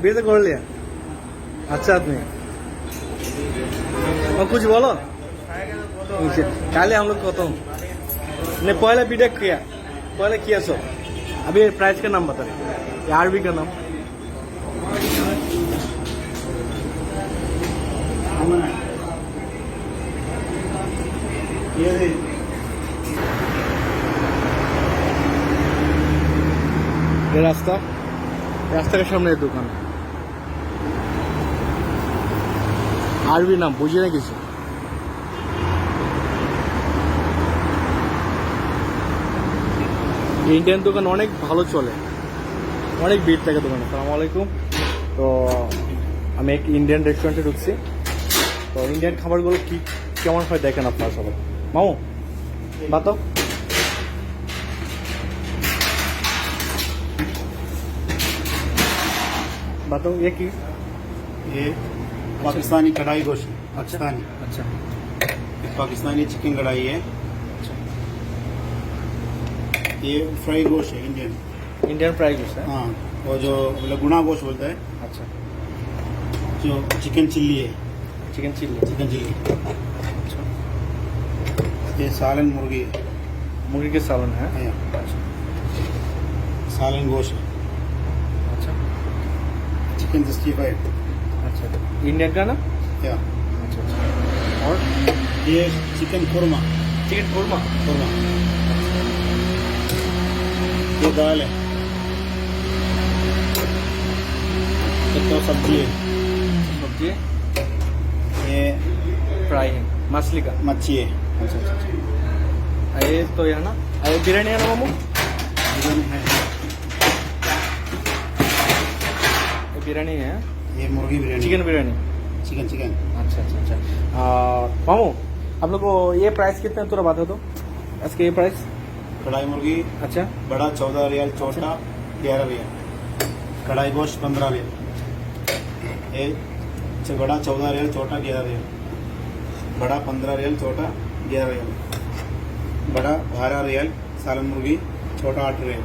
बेटे कर लिया अच्छा आदमी और कुछ बोलो काले हम लोग कहता हूँ ने पहले बीटेक किया पहले किया सो अभी प्राइस का नाम बता रहे आरबी का नाम ये रास्ता रास्ता के सामने दुकान आरबी नाम बुझे ना किसी इंडियन दुकान अनेक ভালো চলে অনেক ভিড় থাকে দোকানে আসসালামু আলাইকুম তো আমি এক ইন্ডিয়ান রেস্টুরেন্টে ঢুকছি তো ইন্ডিয়ান খাবারগুলো কি কেমন হয় দেখেন আপনারা সবাই মামু বাতো बातो ये की ये पाकिस्तानी कढ़ाई गोश्त पाकिस्तानी अच्छा पाकिस्तानी चिकन कढ़ाई है ये फ्राई गोश्त है इंडियन इंडियन फ्राई गोश्त है हाँ और जो लगुना गोश्त बोलता है अच्छा जो चिकन चिल्ली है चिकन चिल्ली अच्छा ये सालन मुर्गी है मुर्गी के सालन है अच्छा सालन गोश्त है अच्छा चिकन 65 अच्छा इंडियन का ना क्या अच्छा अच्छा और ये चिकन खुरमा खुरमा ये दाल है ये तो सब्जी है ये फ्राई है मछली का मच्छी है अच्छा अच्छा ये तो यह ना ये बिरयानी है ना मामू बिरयानी है ये बिरयानी है ये मुर्गी बिरयानी चिकन बिरयानी चिकन अच्छा अच्छा अच्छा मामू आप लोग को ये प्राइस कितने थोड़ा बता दो इसके ये प्राइस कढ़ाई मुर्गी अच्छा बड़ा 14 रियाल छोटा 11 रियाल कढ़ाई गोश्त 15 रियाल ये बड़ा 14 रियाल छोटा 11 रियाल बड़ा 15 रियाल छोटा 11 रियाल बड़ा 12 रियाल सालन मुर्गी छोटा 8 रियाल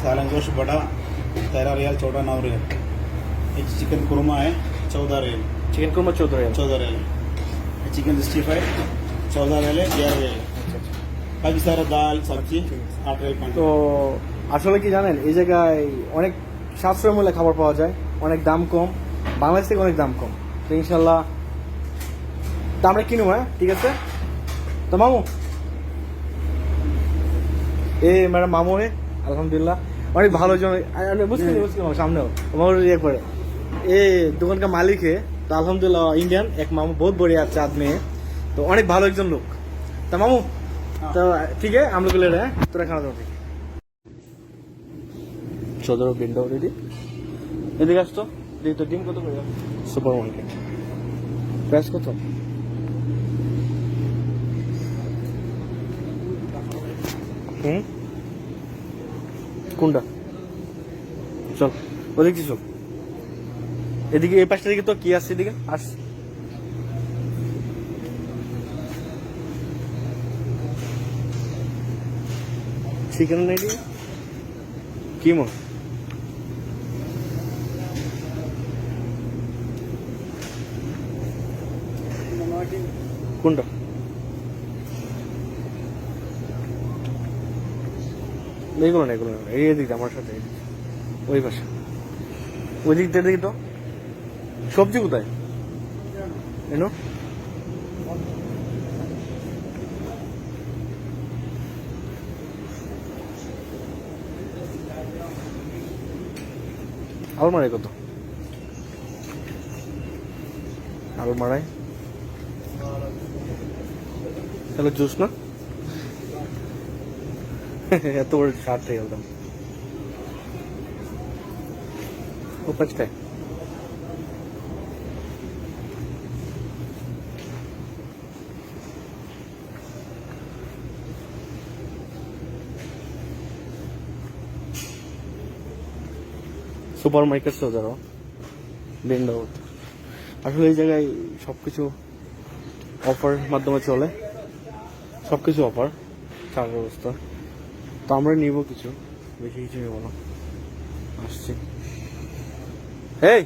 सालन गोश्त बड़ा 13 रियाल छोटा 9 रियाल ये चिकन कुरमा है 14 रियाल चिकन कुरमा 14 रियाल चिकन 65 14 रियाल 11 रियाल বাকি সারা ডাল সবজি 8 রেল তো আসলে কি জানেন এই জায়গায় অনেক সাশ্রয় মূল্যে খাবার পাওয়া যায় অনেক দাম কম বাংলাদেশ থেকে অনেক দাম কম তো ইনশাল্লাহ তো আমরা কিনবো হ্যাঁ ঠিক আছে তো মামু ম্যাডাম মামু হে আলহামদুলিল্লাহ অনেক ভালো জন বুঝলি সামনেও মামুর ইয়ে করে दुकान का मालिक है तो अल्हम्दुलिल्लाह इंडियन एक मामू बहुत बढ़िया अच्छा आदमी है तो अनेक भालो एक जन लोग तो मामू तो ठीक है हम लोग ले रहे हैं তোরা খাওয়া দাওয়া ঠিক সদর বিন্ডো রেডি এদিকে আসতো দেখি তো ডিম কত করে সুপার মার্কেট প্রাইস কত কোনটা চল ওদিকে চল এদিকে এই পাশটা দিকে তো কি আসছে এদিকে আস চিকেন নাই কি মন কোনটা এইগুলো না এগুলো এই দিকটা আমার সাথে ওই পাশে ওই দিক দিয়ে দেখি তো সবজি কোথায় এনো আলমারি কত আলমারায় তাহলে জুস না এত বড় শার্ট হয়ে গেলাম ও পাঁচটায় সুপার মার্কেট তো ধরো বেন্ডাউট আসলে এই জায়গায় সবকিছু অফার মাধ্যমে চলে, সবকিছু অফার, চার ব্যবস্থা। তো আমরা নিব কিছু, বেশি কিছু নেব না। আসছি। এই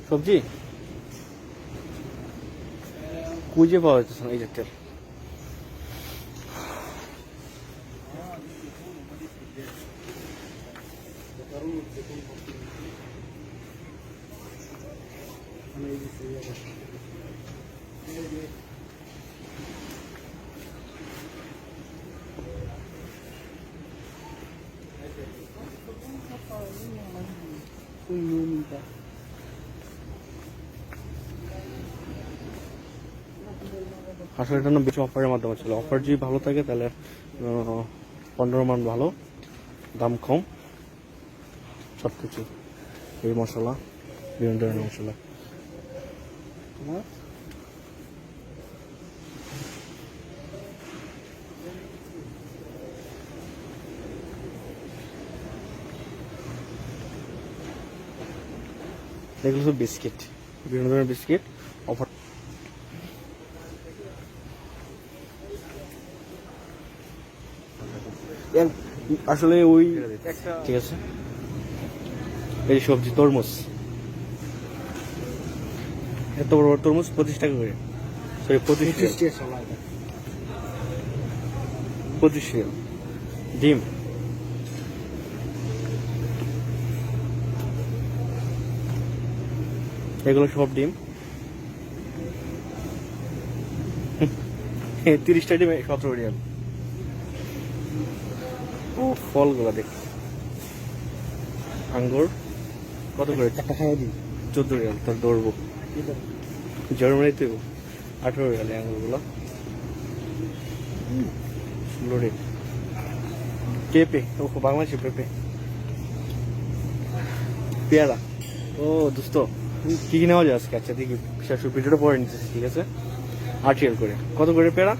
সবজি খুঁজে পাওয়া যাচ্ছে না, এই যে তেল। আসলে এটা না বেশি অফারের মাধ্যমে ছিল। অফার যদি ভালো থাকে তাহলে 15 মান ভালো, দাম কম, সবকিছু। এই মশলা, বিভিন্ন ধরনের মশলা। এগুলো সব বিস্কিট, বিভিন্ন ধরনের বিস্কিট অফার। আসলে ওই ঠিক আছে। এই সবজি তরমুজ, এত বড় বড় তরমুজ 25 টাকা করে, সরি 25 রিয়াল। ডিম, এগুলো সব ডিম। 30টা ডিম 17 রিয়াল। ও ফলগুলো দেখ, আঙ্গুর কত করে? 14 রিয়াল। তার দৌড়বো জার্মানিতে 18 রিয়াল আঙ্গুরগুলো। লোডেড পেঁপে, ও বাংলাদেশে পেঁপে। পেয়ারা, ও দোস্ত কি কি নেওয়া যায় আজকে? আচ্ছা দেখি, ভিডিওটা পরে নিতেছি, ঠিক আছে। 8 রিয়াল করে। কত করে পেয়ারা?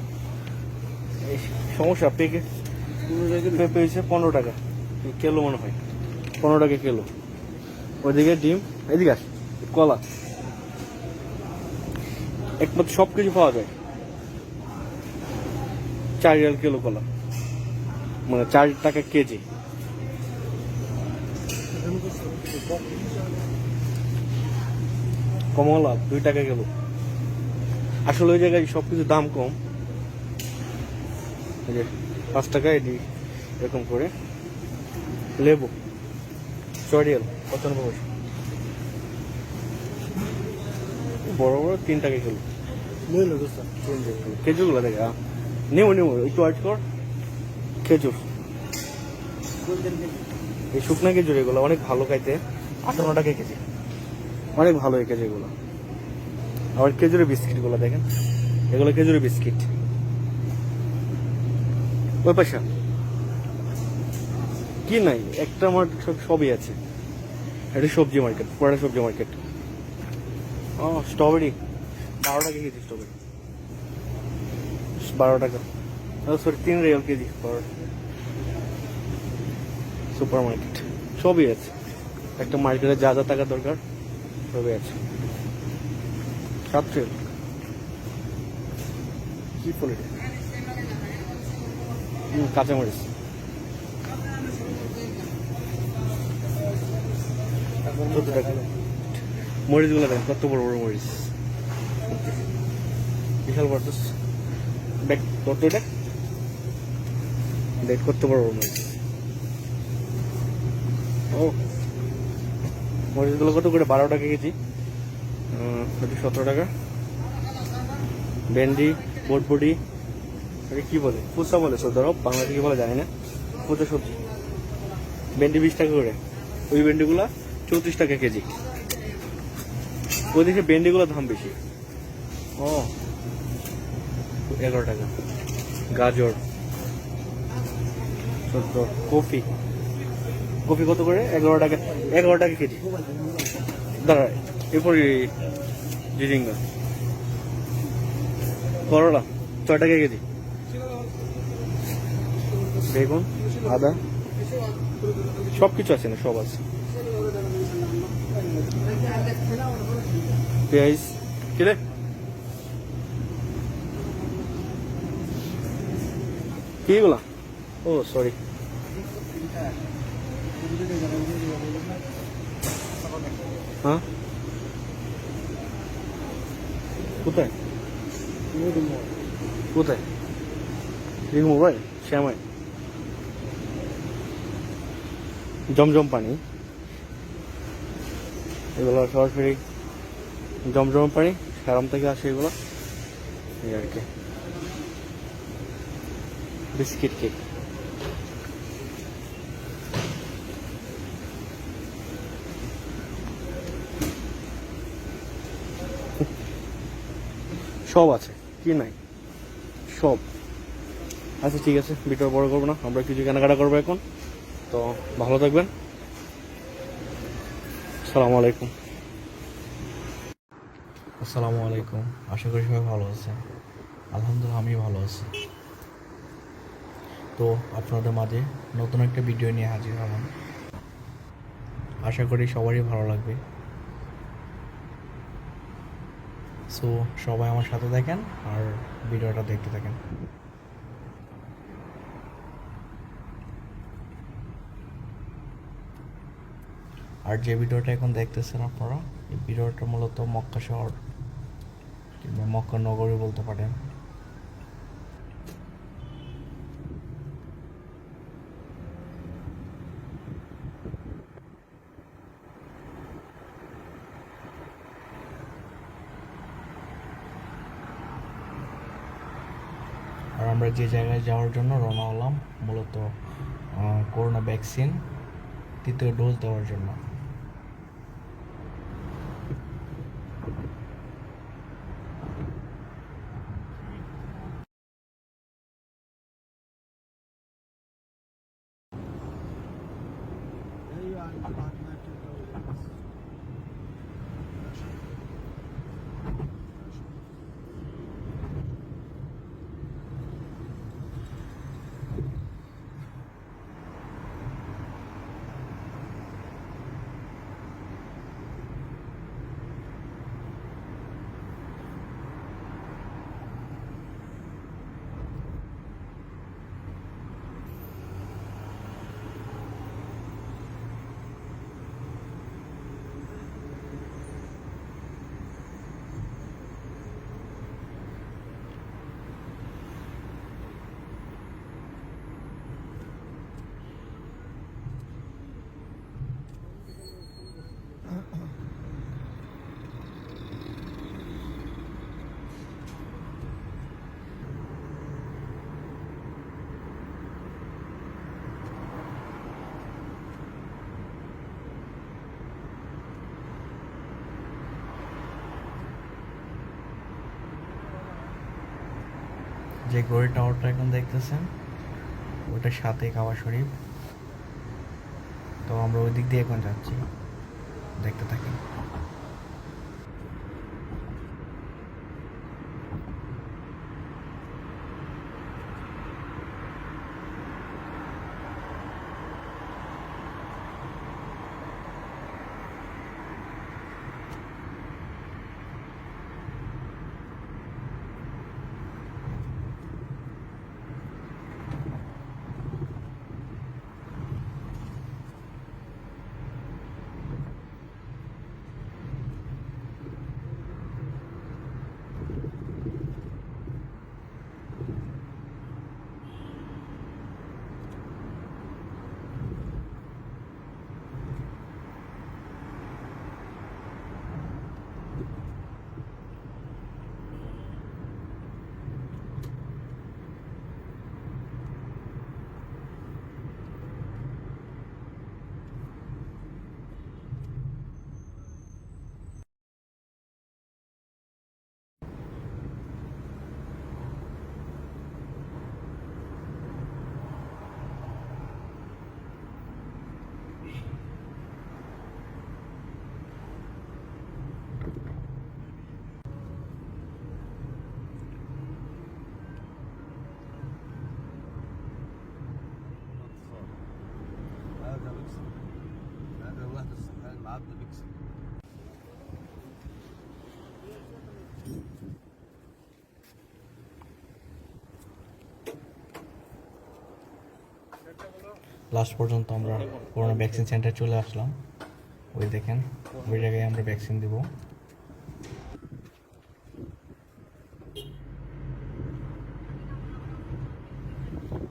এই সমস্যা, পেঁপে হয়েছে 15 টাকা কিলো মনে হয়, 15 টাকা কিলো। ওইদিকে ডিম, এদিকে আস। কলা, একমাত্র সবকিছু পাওয়া যায় 4 রিয়াল কিলো কলা, মানে 4 টাকা কেজি। কমলা 2 টাকা কিলো। আসলে ওই জায়গায় সবকিছু দাম কম, 5 টাকা এরকম করে। লেবু 6 রিয়াল 95 পয়সা, বড় বড় 3 টাকা কিলো। খেজুরগুলো দেখে নেবো একটু ওয়েট কর। খেজুর, এই শুকনা খেজুর, এগুলো অনেক ভালো খাইতে, 58 টাকা কেজি, অনেক ভালো এই কেজিগুলো। আবার খেজুরের বিস্কিট গুলো দেখেন, এগুলো খেজুরের বিস্কিট। ওই পয়সা কি নাই, একটা মার্কেট সবই আছে। এটা সবজি মার্কেট, পুরো সবজি মার্কেট। ও স্ট্রবেরি 12 টাকা কেজি, স্ট্রবেরি 12 টাকা, sorry 3 Real KG. Super market সবই আছে, একটা মার্কেটে যা যা টাকা দরকার সবই আছে। 7 রিয়াল কি ফল এটা? কাঁচামরিচ, মরিচ গুলো দেখেন কত বড় বড় মরিচ, বিশাল বড় ব্যাগ। কত এটা? দেখ কত বড় বড় মরিচ। ও মরিচ গুলো কত করে? 12 টাকা কেজি, 17 টাকা। ভেন্ডি, বটবটি, কি বলে, ফুচা বলে সৌদি বাংলাদেশে কি বলে জানি না। ফুচা সবজি, ভেন্ডি 20 টাকা করে। ওই ভেন্ডিগুলা 34 টাকা কেজি। ওইদিকে ভেন্ডিগুলোর দাম বেশি। ও 11 টাকা। গাজর 14। কফি, কফি কত করে? 11 টাকা, 11 টাকা কেজি। দাঁড়া, এরপরে জিরিঙ্গা, করলা 6 টাকা কেজি। বেগুন, আদা, সবকিছু আছে না, সব আছে। পেঁয়াজ কিরে কি এগুলা? ও সরি। হ্যাঁ কোথায় কোথায় রিং মোবাইল শ্যামাই জমজম পানি, এগুলো সরাসরি জমজম পানি সারাম থেকে আসে এগুলো, এই আর কি। বিস্কিট কেক, সব আছে, কি নাই সব। আচ্ছা ঠিক আছে, ভিডিও বড় করবো না, আমরা কিছু কেনাকাটা করবো এখন। তো ভালো থাকবেন, আসসালামু আলাইকুম। আসসালামু আলাইকুম, আশা করি সবাই ভালো আছেন। আলহামদুলিল্লাহ আমি ভালো আছি। তো আপনাদের মাঝে নতুন একটা ভিডিও নিয়ে হাজির হলাম, আশা করি সবারই ভালো লাগবে। সো সবাই আমার সাথে থাকেন আর ভিডিওটা দেখতে থাকেন। আর যে ভিডিওটা এখন দেখতেছেন আপনারা, এই ভিডিওটা মূলত মক্কা শহর কিংবা মক্কা নগরী বলতে পারেন। আর আমরা যে জায়গায় যাওয়ার জন্য রওনা হলাম, মূলত করোনা ভ্যাকসিন তৃতীয় ডোজ দেওয়ার জন্য। যে গড়ি টাওয়ারটা এখন দেখতেছেন, ওটার সাথে কাবা শরীফ। তো আমরা ওই দিক দিয়ে এখন যাচ্ছি, দেখতে থাকি। লাস্ট পর্যন্ত আমরা করোনা ভ্যাকসিন সেন্টার চলে আসলাম। ওই দেখেন, ওই জায়গায় আমরা ভ্যাকসিন দিব।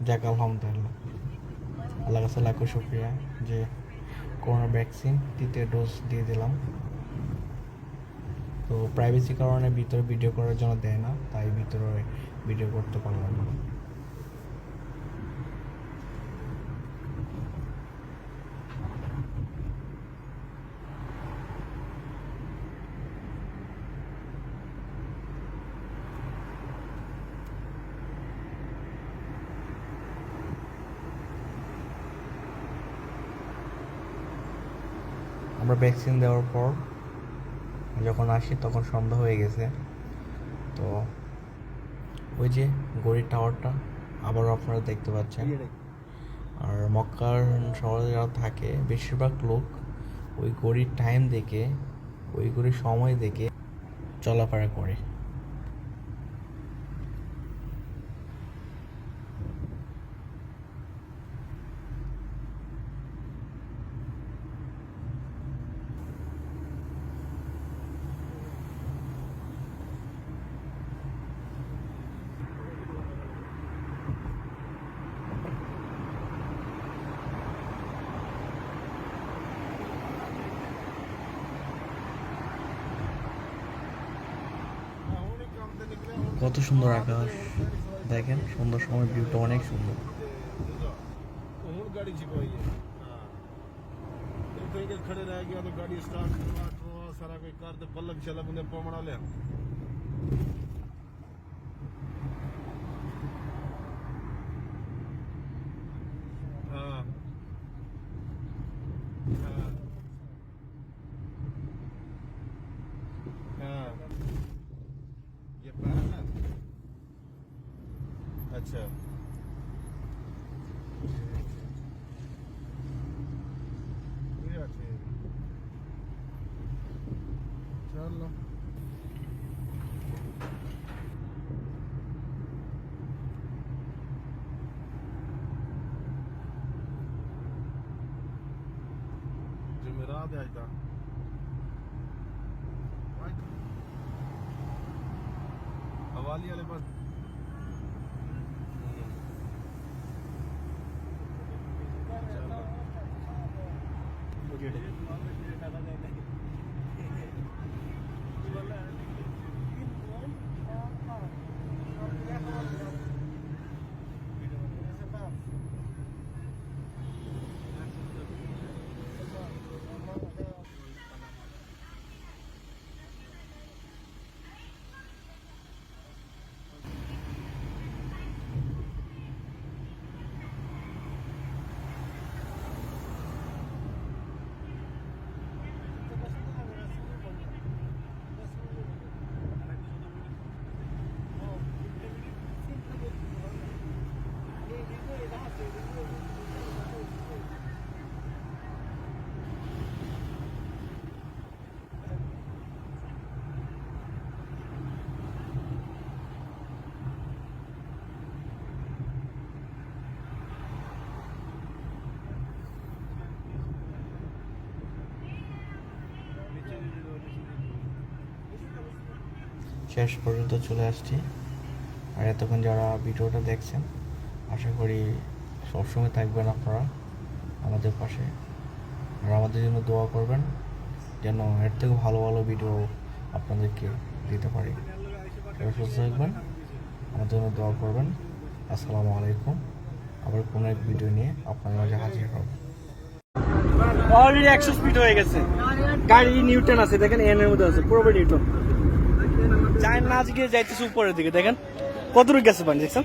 যাক, আলহামদুলিল্লাহ, আল্লাহ কাছে লাখো শুক্রিয়া যে করোনা ভ্যাকসিন তৃতীয় ডোজ দিয়ে দিলাম। তো প্রাইভেসি কারণে ভিতরে ভিডিও করার জন্য দেয় না, তাই ভিতরে ভিডিও করতে পারলাম না। আমরা ভ্যাকসিন দেওয়ার পর যখন আসি তখন সন্ধ্যা হয়ে গেছে। তো ওই যে গড়ির টাওয়ারটা আবারও আপনারা দেখতে পাচ্ছেন। আর মক্কার শহরে যারা থাকে বেশিরভাগ লোক ওই গড়ির টাইম দেখে, ওই গড়ির সময় দেখে চলাফেরা করে। কত সুন্দর আকাশ দেখেন, সুন্দর সময় ভিউটা অনেক সুন্দর। ਹੁਣ गाड़ी छिपाई है कहीं के खड़े रह गया तो गाड़ी स्टार्ट करवा सारा कोई कर दे बल्ब शल्ब ने पवना लिया हाँ हाँ हाँ ये पैर है अच्छा चलो जुमेरात है आज का हवाली वाले पास শেষ পর্যন্ত চলে আসছি। আর এতক্ষণ যারা ভিডিওটা দেখছেন, আশা করি সবসময় থাকবেন আপনারা আমাদের পাশে, আর আমাদের জন্য দোয়া করবেন যেন এর থেকে ভালো ভালো ভিডিও আপনাদেরকে দিতে পারি। সবাই সুস্থ থাকবেন, আমাদের জন্য দোয়া করবেন। আসসালামু আলাইকুম। আবার কোনো এক ভিডিও নিয়ে আপনাদের মাঝে হাজির হব। অলরেডি 100 স্পিড হয়ে গেছে। গাড়ি নিউটন আছে, দেখেন এন এর মধ্যে আছে, পুরোপুরি নিউটন। চায় না গিয়ে যাইতেছে উপরের দিকে, দেখেন কতটুকু গেছে পানি, দেখছেন?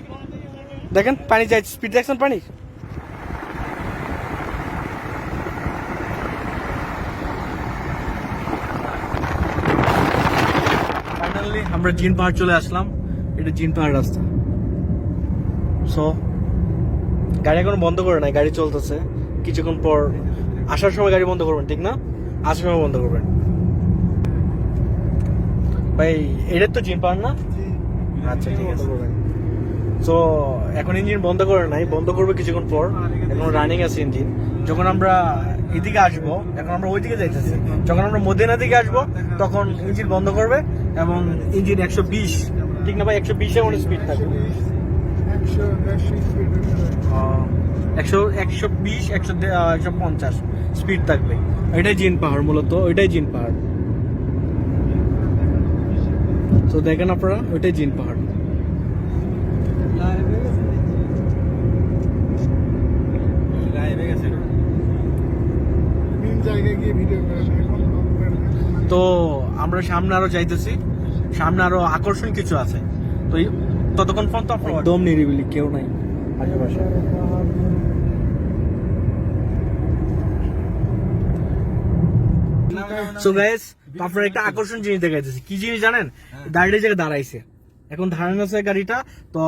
দেখেন পানি যাইছে, স্পিড দেখছেন পানি? ফাইনালি আমরা জিন পাহাড় চলে আসলাম। এটা জিন পাহাড় রাস্তা। সো গাড়ি এখন বন্ধ করে নাই, গাড়ি চলতেছে। কিছুক্ষণ পর আসার সময় গাড়ি বন্ধ করবেন, ঠিক না? আসার সময় বন্ধ করবেন। ভাই এটা তো জিন পাহাড় না? আচ্ছা ঠিক আছে। তো এখন ইঞ্জিন বন্ধ করে নাই, বন্ধ করবে কিছুক্ষণ পর। এখন রানিং আছে ইঞ্জিন। যখন আমরা এদিকে আসবো, এখন আমরা ওইদিকে যাইতেছি, যখন আমরা মদিনা দিকে আসবো তখন ইঞ্জিন বন্ধ করবে এবং ইঞ্জিন 120, ঠিক না ভাই? 120 এ স্পিড থাকবে, 120, 150 স্পিড থাকবে। এটাই জিন পাহাড়, মূলত ওইটাই জিন পাহাড়। তো দেখেন আপনারা, ওইটাই জিন পাহাড়। তো আমরা সামনে আরো যাইতেছি, সামনে আরো আকর্ষণ কিছু আছে। তো ততক্ষণ পর্যন্ত একদম নিরিবিলি, কেউ নাই আশেপাশে। সো গাইস, আপনারা একটা আকর্ষণ জিনিস দেখাইতেছি। কি জিনিস জানেন? গাড়িটা জায়গায় দাঁড়াইছে, এখন দাঁড়ানো আছে গাড়িটা। তো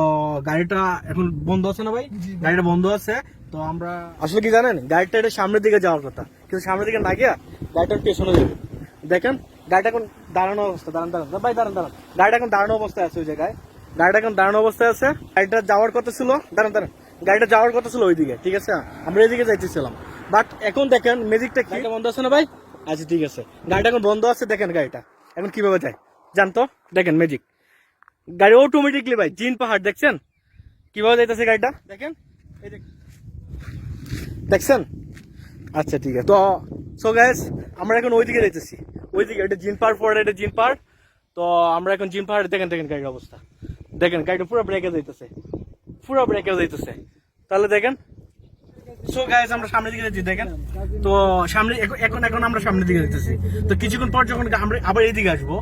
গাড়িটা এখন বন্ধ আছে না ভাই? গাড়িটা বন্ধ আছে। তো আমরা আসলে কি জানেন, গাড়িটা এটা সামনের দিকে যাওয়ার কথা, কিন্তু সামনের দিকে না গিয়া গাড়িটার পেছনে যাবে। দেখেন গাড়িটা এখন দাঁড়ানো অবস্থা, দাঁড়ান ভাই, দাঁড়ান। গাড়িটা এখন দাঁড়ানো অবস্থায় আছে ওই জায়গায়, গাড়িটা এখন দাঁড়ানো অবস্থায় আছে। গাড়িটা যাওয়ার কথা ছিল, দাঁড়ান, গাড়িটা যাওয়ার কথা ছিল ওইদিকে, ঠিক আছে? আমরা এদিকে যাইতেছিলাম, বাট এখন দেখেন ম্যাজিকটা কি, বন্ধ আছে না ভাই? আচ্ছা ঠিক আছে, গাড়িটা এখন বন্ধ আছে। দেখেন গাড়িটা এখন কিভাবে যায় জানতো, দেখেন ম্যাজিক। গাড়ি অটোমেটিকলি ভাই জিন পাহাড়, দেখছেন কিভাবে যাইতেছে গাড়িটা? দেখেন, দেখছেন? আচ্ছা ঠিক আছে। তো সো গাইস, আমরা এখন ওইদিকে যাইতেছি, ওইদিকে। এটা জিন পাহাড় পরে, এটা জিন পাহাড়। তো আমরা এখন জিন পাহাড়ে, দেখেন গাড়ির অবস্থা, দেখেন গাড়িটা পুরো ব্রেকে যাইতেছে, পুরো ব্রেকে যাইতেছে। তাহলে দেখেন, সো গাইস আমরা সামনের দিকে যাচ্ছি, দেখেন। তো সামনে এখন আমরা সামনের দিকে যাইতেছি। তো কিছুক্ষণ পর যখন আমরা আবার এইদিকে আসবো,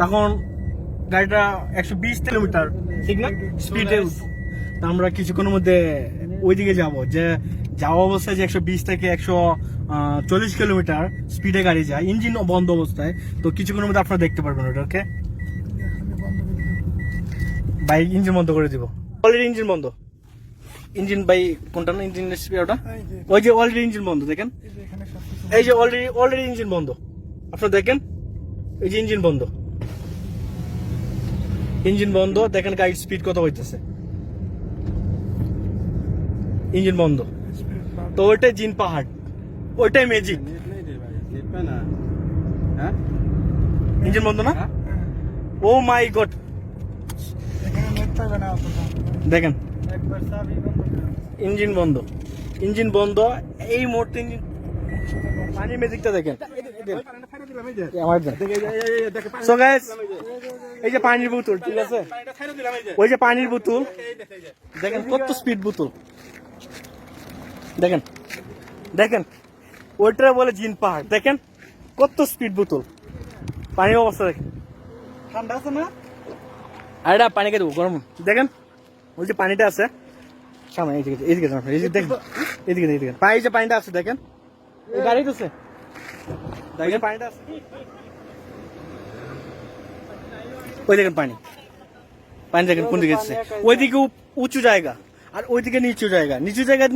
তখন গাড়িটা 120 কিলোমিটার, ঠিক না, স্পিডে উঠবো। তা আমরা কিছুক্ষণের মধ্যে ওইদিকে যাব, যে যাওয়া অবস্থায় যে 120 থেকে 140 কিলোমিটার স্পিডে গাড়ি যায়, ইঞ্জিন বন্ধ অবস্থায়। তো কিছুক্ষণের মধ্যে আপনারা দেখতে পারবেন ওটা। ওকে বাইক ইঞ্জিন বন্ধ করে দিব, অলরেডি ইঞ্জিন বন্ধ। ইঞ্জিন বাই কোনটা না, ইঞ্জিন ওটা, ওই যে অলরেডি ইঞ্জিন বন্ধ। দেখেন এই যে অলরেডি ইঞ্জিন বন্ধ, আপনারা দেখেন, এই যে ইঞ্জিন বন্ধ, ইঞ্জিন বন্ধ। দেখেন গাড়ির স্পিড কত হইতেছে, ইঞ্জিন বন্ধ। তো ওইটাই জিন পাহাড়, ওইটাই ম্যাজিক। ইঞ্জিন বন্ধ না? ও মাই গড, দেখেন ইঞ্জিন বন্ধ, ইঞ্জিন বন্ধ এই মুহূর্তে। ইঞ্জিন পানির ম্যাজিকটা দেখেন। সো গাইস, এই যে পানির বোতল, ঠিক আছে, ওই যে পানির বোতল, দেখেন কত স্পিড বোতল, দেখেন ওইটা বলে জিন পাহাড়। দেখেন কত স্পিড বোতল, পানির অবস্থা দেখেন, ঠান্ডা আছে না? আর এটা পানি খেয়ে দেবো গরম। দেখেন ওই যে পানিটা আছে সামনে, এইদিকে দেখেন, এদিকে পানি, যে পানিটা আছে দেখেন, গাড়ি আছে, দেখেন পানিটা আছে, ওই দেখেন পানি দেখেন কোন দিকে যাচ্ছে। ওইদিকে উঁচু জায়গা আর ওইদিকে নিচু জায়গা, নিচু জায়গা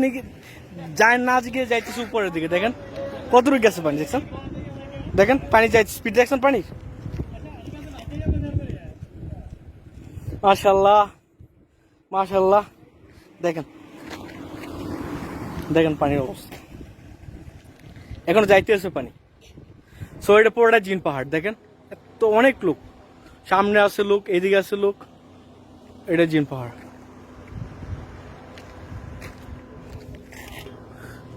যায় না, গিয়ে যাইতেছে উপরের দিকে। দেখেন কতটুকু গেছে পানি, দেখছেন? দেখেন পানি যাইছে, স্পিড দেখছেন পানির? মাশাআল্লাহ মাশাআল্লাহ, দেখেন পানির অবস্থা, এখনো যাইতে আছে পানি। সো এটা পুরোটা জিন পাহাড়। দেখেন তো অনেক লোক, সামনে আছে লোক, এদিকে আছে লোক, এটা জিন পাহাড়।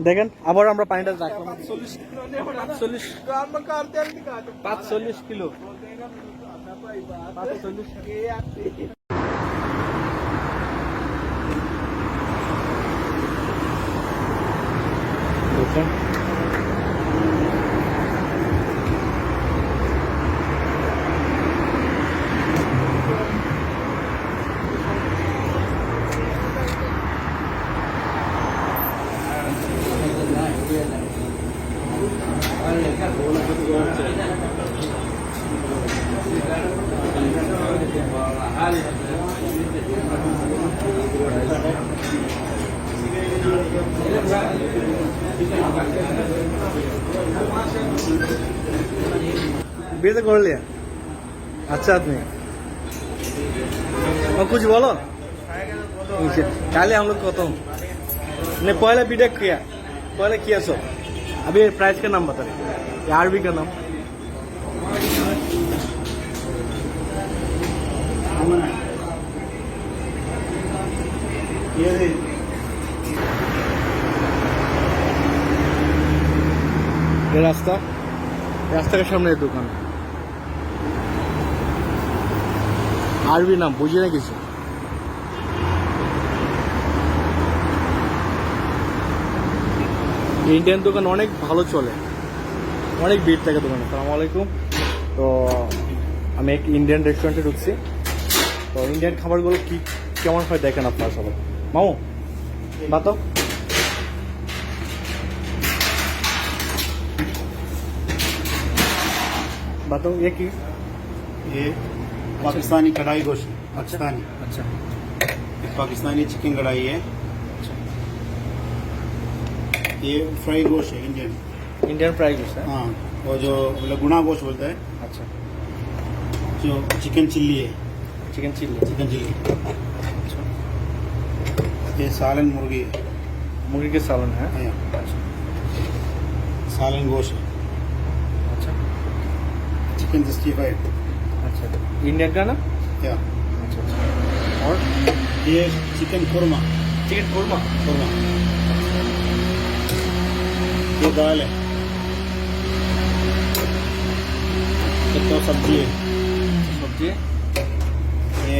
দেখেন আবার আমরা পানিটা রাখলাম 45 কিলো। দেখেন बिल तो कर लिया। अच्छा आदमी और कुछ बोलो। काले हम लोग खत्म ने पहले बीटा किया पहले किया सो अभी प्राइस का नाम बता रहे आरबी का नाम ये रास्ता रास्ता के सामने दुकान आरबी नाम बुझे ना किसी ইন্ডিয়ান দোকান অনেক ভালো চলে অনেক ভিড় থাকে দোকানে আসসালামু আলাইকুম তো আমি এক ইন্ডিয়ান রেস্টুরেন্টে ঢুকছি তো ইন্ডিয়ান খাবারগুলো কি কেমন হয় দেখেন আপনারা সবাই মামু বাতো বাতো ये की ये पाकिस्तानी कढ़ाई गोश्त पाकिस्तानी अच्छा पाकिस्तानी चिकन कढ़ाई है ये फ्राई गोश्त है इंडियन इंडियन फ्राई है हाँ और जो गुना गोश्त बोलता है अच्छा जो चिकन चिल्ली है चिकन चिल्ली चिकन चिल्ली ये सालन मुर्गी है मुर्गी के सालन है हाँ, सालन गोश्त है अच्छा चिकन 65 अच्छा इंडियन का ना क्या अच्छा अच्छा और ये चिकन कुरमा चिकन कोरमा कुरमा ये दाल है ये तो सब्जी है सब्जी है ये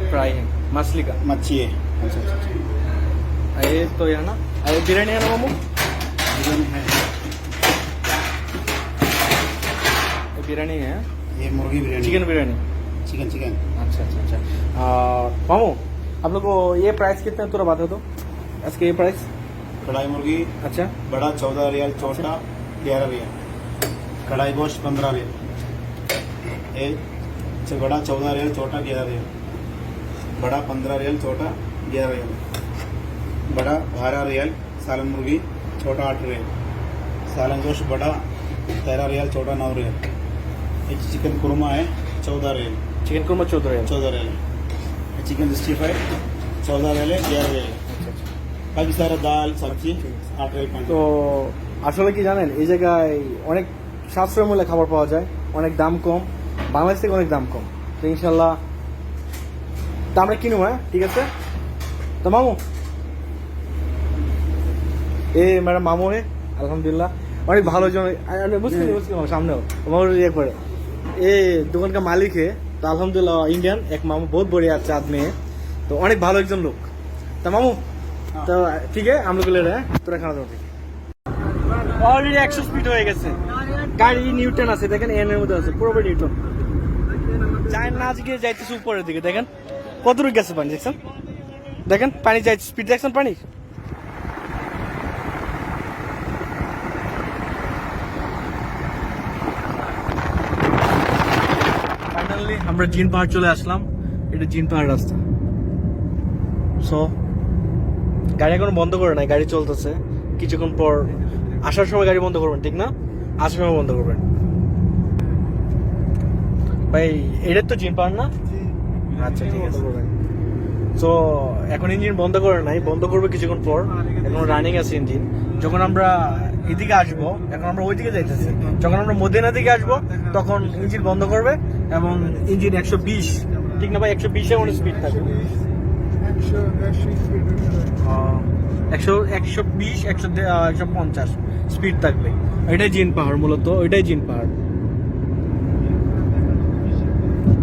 फ्राई है मछली का मच्छी है अच्छा अच्छा अच्छा ये तो यह ना ये बिरयानी है ना मामू चिकन है ये बिरयानी है ये मुर्गी biryani chicken biryani chicken chicken अच्छा अच्छा अच्छा मामू आप लोग को ये प्राइस कितना है थोड़ा बता दो इसके ये प्राइस कढ़ाई मुर्गी अच्छा बड़ा 14 रियाल छोटा 11 रियाल कढ़ाई गोश्त 15 रियाल ये बड़ा 14 रियाल छोटा 11 रियाल बड़ा 15 रियाल छोटा 11 रियाल बड़ा 12 रियाल सालन मुर्गी छोटा 8 रियाल सालन गोश्त बड़ा 13 रियाल छोटा 9 रियाल ये चिकन कुरमा है 14 रियाल चिकन कोरमा 14 है 14 रियाल ये चिकन 65 14 रियाल 11 रियाल बाकी सारा दाल सब्जी 8 रियाल 5 তো আসলে কি জানেন এই জায়গায় অনেক সাশ্রয় মূল্যে খাবার পাওয়া যায় অনেক দাম কম বাংলাদেশ থেকে অনেক দাম কম তো ইনশাল্লাহ তো আমরা কিনবো হ্যাঁ ঠিক আছে তো মামু এ ম্যাডাম মামू है अल्हम्दुलिल्लाह অনেক ভালো জন মুসলিম মুসলিম सामने हो मामू ये पर ये दुकान का मालिक है तो अल्हम्दुलिल्लाह इंडियन एक मामू बहुत बढ़िया अच्छा आदमी है तो অনেক ভালো একজন লোক তো মামু তো ঠিক আছে আমরা গুলো রে তোরা খাওয়া দাও ঠিক অলরেডি 100 স্পিড হয়ে গেছে গাড়ি নিউটন আছে দেখেন এন এর মধ্যে আছে পুরোপুরি নিউটন চাই না আজকে যাইতেছে উপরের দিকে দেখেন কত দূর গেছে পানি দেখছেন দেখেন পানি যাইছে স্পিড দেখছেন পানি ফাইনালি আমরা জিন পাহাড় চলে আসলাম এটা জিন পাহাড় রাস্তা সো গাড়ি এখনো বন্ধ করে নাই গাড়ি চলতেছে কিছুক্ষণ পর আসার সময় গাড়ি বন্ধ করবেন ঠিক না আসার সময় বন্ধ করবেন ভাই এটা তো জিন পাহাড় না আচ্ছা ঠিক আছে তো এখন ইঞ্জিন বন্ধ করে নাই বন্ধ করবে কিছুক্ষণ পর এখন রানিং আছে ইঞ্জিন যখন আমরা এদিকে আসবো এখন আমরা ওইদিকে যাইতেছি যখন আমরা মদিনা দিকে আসবো তখন ইঞ্জিন বন্ধ করবে এবং ইঞ্জিন 120 ঠিক না ভাই 120 এর স্পিড থাকবে 120-150 স্পিড থাকবে এটাই জিন পাহাড় মূলত ওইটাই জিন পাহাড়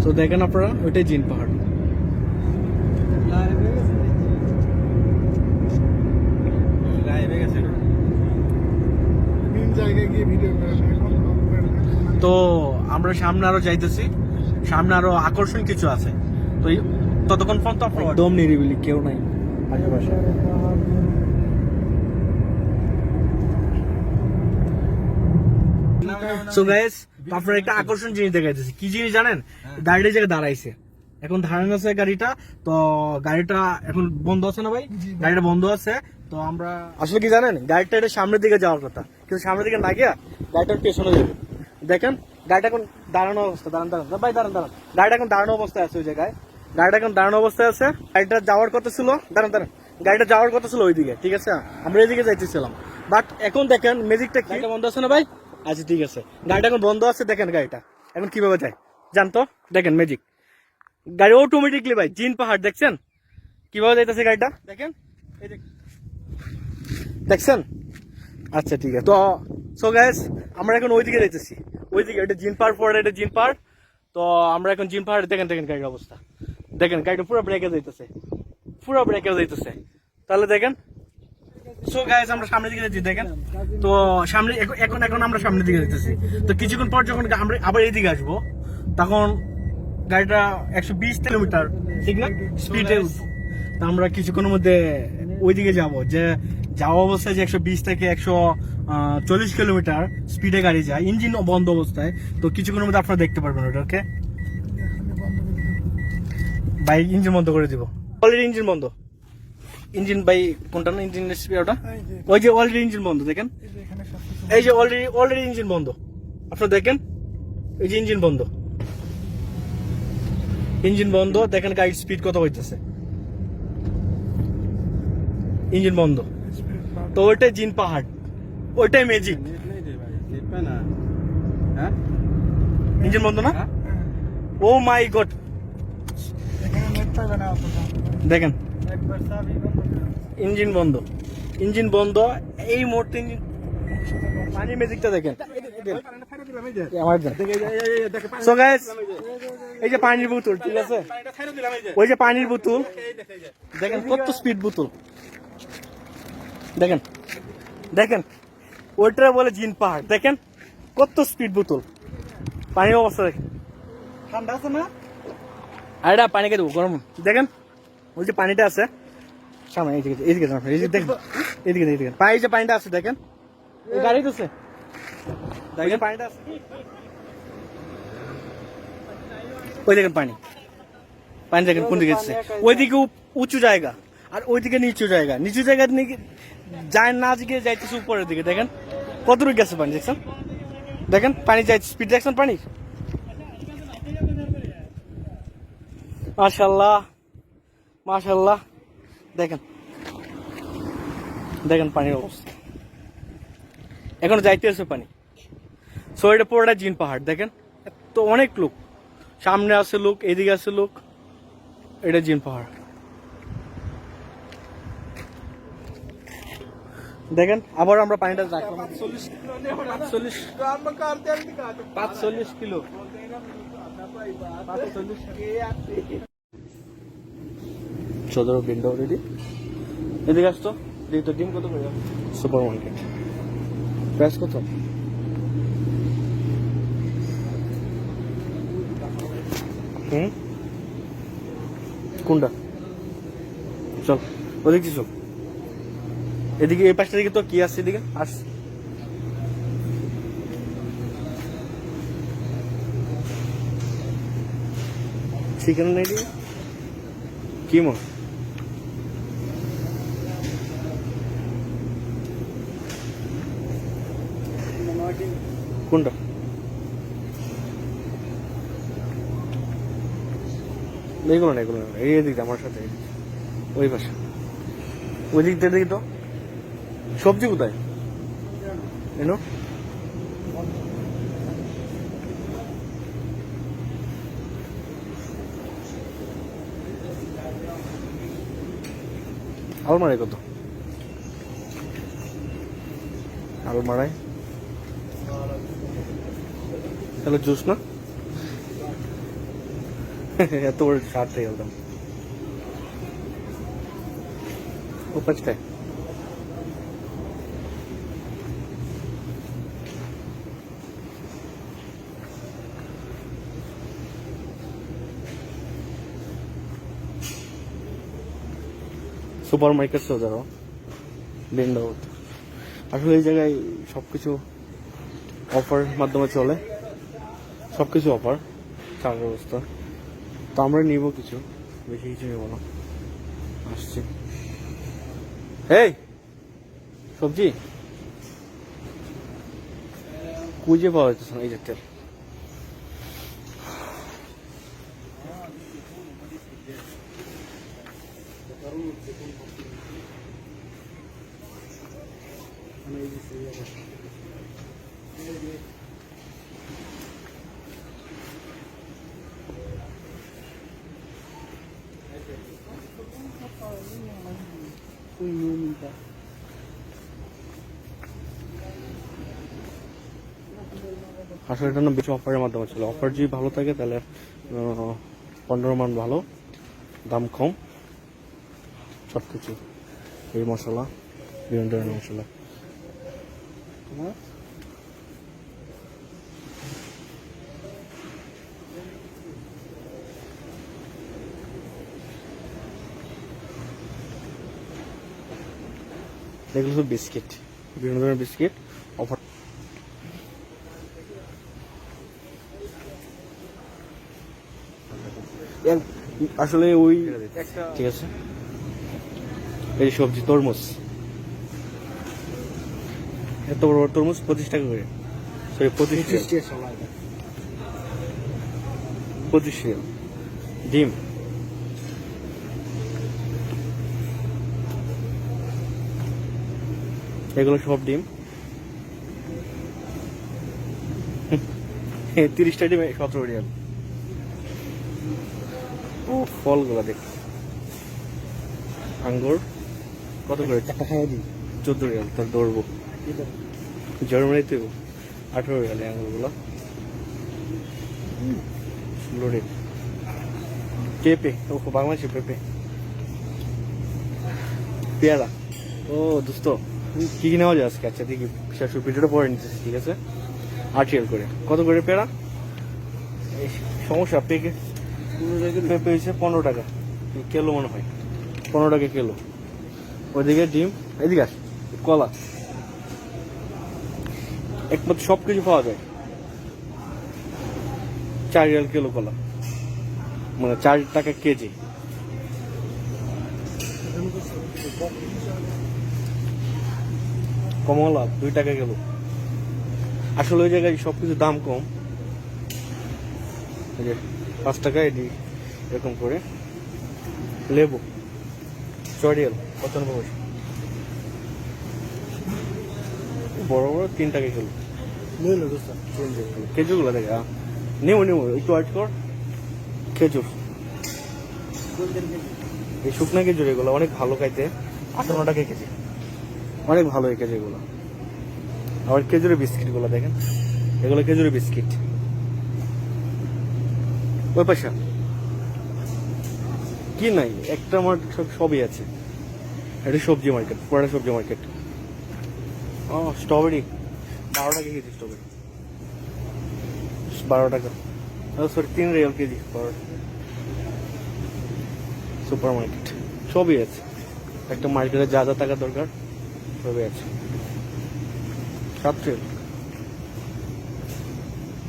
তো দেখেন আপনারা ওইটাই জিন পাহাড় তো আমরা সামনে আরো যাইতেছি সামনে আরো আকর্ষণ কিছু আছে তো ততক্ষণ পর্যন্ত একদম নিরিবিলি কেউ নাই আশেপাশে সো গাইস আপনারা একটা আকর্ষণ জিনিস দেখাইতেছি কি জিনিস জানেন গাড়িটা জায়গায় দাঁড়াইছে এখন দাঁড়ানো আছে গাড়িটা তো গাড়িটা এখন বন্ধ আছে না ভাই গাড়িটা বন্ধ আছে তো আমরা আসলে কি জানেন গাড়িটা এটা সামনের দিকে যাওয়ার কথা কিন্তু সামনের দিকে না গিয়া গাড়িটার পেছনে যাবে দেখেন গাড়িটা এখন দাঁড়ানো অবস্থা দাঁড়ান ভাই দাঁড়ান গাড়িটা এখন দাঁড়ানো অবস্থায় আছে ওই জায়গায় গাড়িটা এখন দাঁড়ানো অবস্থায় আছে। গাড়িটা যাওয়ার কথা ছিল, দাঁড়ান, গাড়িটা যাওয়ার কথা ছিল ওইদিকে, ঠিক আছে, আমরা এইদিকে যাইতেছিলাম। বাট এখন দেখেন ম্যাজিকটা কি বন্ধ আছে না ভাই? আচ্ছা ঠিক আছে, গাড়িটা এখন বন্ধ আছে। দেখেন গাড়িটা এখন কিভাবে যায় জানতো, দেখেন ম্যাজিক, গাড়ি অটোমেটিকলি ভাই জিন পাহাড় দেখছেন কিভাবে যাইতেছে গাড়িটা, দেখেন এই দেখছেন। আচ্ছা ঠিক আছে, তো সো গাইস আমরা এখন ওইদিকে যাইতেছি, ওইদিকে এটা জিন পাহাড় পরে, এটা জিন পাহাড়। তো আমরা এখন জিন পাহাড়, দেখেন গাড়ির অবস্থা, দেখেন গাড়িটা পুরো ব্রেকে যাইতেছে, পুরো ব্রেকে যাইতেছে। তাহলে দেখেন, সো গাইস আমরা সামনের দিকে যাচ্ছি, দেখেন তো সামনে এখন আমরা সামনের দিকে যাইতেছি। তো কিছুক্ষণ পর যখন আমরা আবার এইদিকে আসবো, তখন গাড়িটা 120 কিলোমিটার ঠিক না স্পিডে, আমরা কিছুক্ষণের মধ্যে ওইদিকে যাব, যে যাওয়া অবস্থায় যে 120 থেকে 140 কিলোমিটার স্পিডে গাড়ি যায়, ইঞ্জিন বন্ধ অবস্থায়। তো কিছুক্ষণের মধ্যে আপনারা দেখতে পারবেন ওটাকে। বাইক ইঞ্জিন বন্ধ করে দিব, অলরেডি ইঞ্জিন বন্ধ। ইঞ্জিন বাই কোনটা না ইঞ্জিন ওটা, ওই যে অলরেডি ইঞ্জিন বন্ধ, দেখেন এই যে অলরেডি ইঞ্জিন বন্ধ, আপনারা দেখেন এই যে ইঞ্জিন বন্ধ, ইঞ্জিন বন্ধ। দেখেন গাড়ির স্পিড কত হইতেছে, ইঞ্জিন বন্ধ। তো ওইটাই জিন পাহাড়, ওইটাই ম্যাজিক। ইঞ্জিন বন্ধ না, ও মাই গড, দেখেন ইঞ্জিন বন্ধ, ইঞ্জিন বন্ধ এই মুহূর্তে। ইঞ্জিন পানির ম্যাজিকটা দেখেন। সো গাইস এই যে পানির বোতল, ঠিক আছে, ওই যে পানির বোতল দেখেন কত স্পিড বোতল, দেখেন দেখেন ওইটা বলে জিন পাহাড়, দেখেন কত স্পিড বোতল, পানির অবস্থা দেখেন, ঠান্ডা আছে না, আর এটা পানিকে দেবো গরম, দেখেন ওই যে পানিটা আছে সামনে, এইদিকে দেখেন, এদিকে পানি যে পানিটা আছে দেখেন, গাড়ি তো দেখেন পানিটা আছে, ওই দেখেন পানি দেখেন কোন দিকে যাচ্ছে, ওইদিকে উঁচু জায়গা আর ওইদিকে নিচু জায়গা, নিচু জায়গা যায় না গিয়ে যাইতেছে উপরের দিকে, দেখেন কতটুকু গেছে পানি, দেখছেন দেখেন পানি যাইছে, স্পিড দেখছেন পানির, মাশাআল্লাহ মাশাআল্লাহ। দেখেন দেখেন পানির অবস্থা, এখন যাইতে আছে পানি। সো এটা পুরোটা জিন পাহাড়, দেখেন তো অনেক লোক, সামনে আছে লোক, এদিকে আছে লোক, এটা জিন পাহাড়। দেখেন আবার আমরা পানিটা রাখলাম 45 কিলো, সদর বিন্ডো রেডি, এদিকে আসতো, দেখি তো ডিম কত করে সুপার মার্কেট, প্রাইস কত, কোনটা, চল ওদিকে চল, এদিকে এই পাশটা দিকে তো কি আসছে, এদিকে আস, চিকেন নাই কি মন, কোনটা, এগুলো না এই দিকটা আমার সাথে, ওই পাশে ওই দিকটা দেখি তো, সবজি কোথায় এনো, আলমারাই কত, আলমারাই তাহলে জুস না, এত বড় শার্ট থেকে গেলাম ও 5 টাকা। সুপার মার্কেট যারা বিন্ডো, আসলে এই জায়গায় সবকিছু অফার মাধ্যমে চলে, সবকিছু অফার, চার ব্যবস্থা। তো আমরা নিব কিছু, বেশি কিছু নেব না, আসছি। এই সবজি খুঁজে পাওয়া যাচ্ছে না, এই যে তেল, আসলে এটা না বেশি অফারের মাধ্যমে ছিল। অফার যদি ভালো থাকে তাহলে 15 মান ভালো, দাম কম, সব কিছু এই মশলা, বিভিন্ন ধরনের মশলা। এগুলো সব বিস্কিট, বিভিন্ন ধরনের বিস্কিট অফার। আসলে ওই ঠিক আছে, এই সবজি তরমুজ, এত বড় বড় তরমুজ 25 টাকা করে, সরি 25 রিয়াল। ডিম এগুলো সব ডিম, 30টা ডিম 17 রিয়াল। ও ফলগুলা দেখ, আঙ্গুর কত করে? 14 রিয়াল। তার দৌড়বো জার্মানিতে 18 রিয়াল আঙ্গুরগুলো। লোডেড পেঁপে, ও বাংলাদেশে পেঁপে, পেয়ারা। ও দোস্ত কি কি নেওয়া যায় আজকে? আচ্ছা দেখি, শেষ ভিডিওটা পরে নিতেছি, ঠিক আছে? 8 রিয়াল করে। কত করে পেয়ারা? এই সমস্যা, পেঁপে হয়েছে 15 টাকা কিলো মনে হয়, 15 টাকা কিলো। ওইদিকে ডিম, এদিকে আস, কলা, একমাত্র সব কিছু পাওয়া যায় 4 রিয়াল কিলো কলা, মানে 4 টাকা কেজি। কমলা 2 টাকা কিলো। আসলে ওই জায়গায় সবকিছু দাম কম, 5 টাকা এরকম করে। লেবু 6 রিয়াল 95 পয়সা, বড় বড় 3 টাকা কিলো। খেজুরগুলো দেখে নেবো একটু ওয়েট কর। খেজুর, এই শুকনা খেজুর এগুলো অনেক ভালো খাইতে, 58 টাকা কেজি, অনেক ভালো এই কেজিগুলো। আবার খেজুরের বিস্কিট গুলো দেখেন, এগুলো খেজুরের বিস্কিট। ওই পয়সা কি নাই, একটা মার্কেট সবই আছে। এটা সবজি মার্কেট, পুরোটা সবজি মার্কেট। ও স্ট্রবেরি 12 টাকা কেজি, স্ট্রবেরি 12 টাকা, sorry 3 Real KG. Super market সবই আছে, একটা মার্কেটে যা যা টাকা দরকার সবই আছে। 7 রিয়াল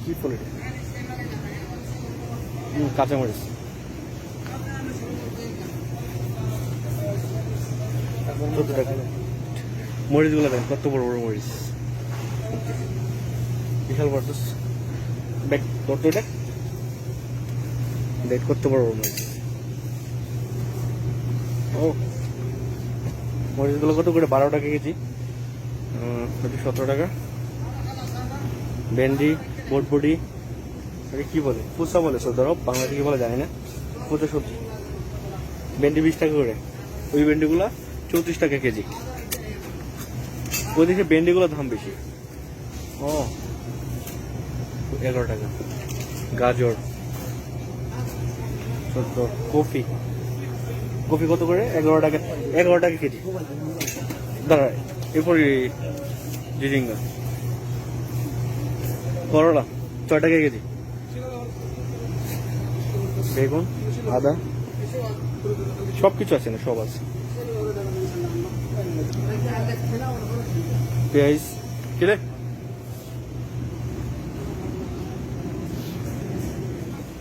কি ফল? কাঁচামরিচ কত টাকা? মরিচ গুলো দেন, কত বড় বড় মরিচ, বিশাল বড় ব্যাগ। কত এটা? দেখ কত বড় বড় মরিচ। ও মরিচ গুলো কত করে? 12 টাকা কেজি, 17 টাকা। ভেন্ডি, বটবটি, কি বলে, ফুচা বলে সৌদি আরব, বাংলাদেশে কি বলে জানি না। ফুচা সবজি, ভেন্ডি 20 টাকা করে। ওই ভেন্ডিগুলা 34 টাকা কেজি। ওইদিকে ভেন্ডিগুলোর দাম বেশি। ও 11 টাকা। গাজর 14। কফি কত করে? 11 টাকা, 11 টাকা কেজি। দাঁড়া, এরপরে জিরিঙ্গা, করলা 6 টাকা কেজি। বেগুন, আদা, সবকিছু আছে না, সব আছে। পেঁয়াজ কিরে,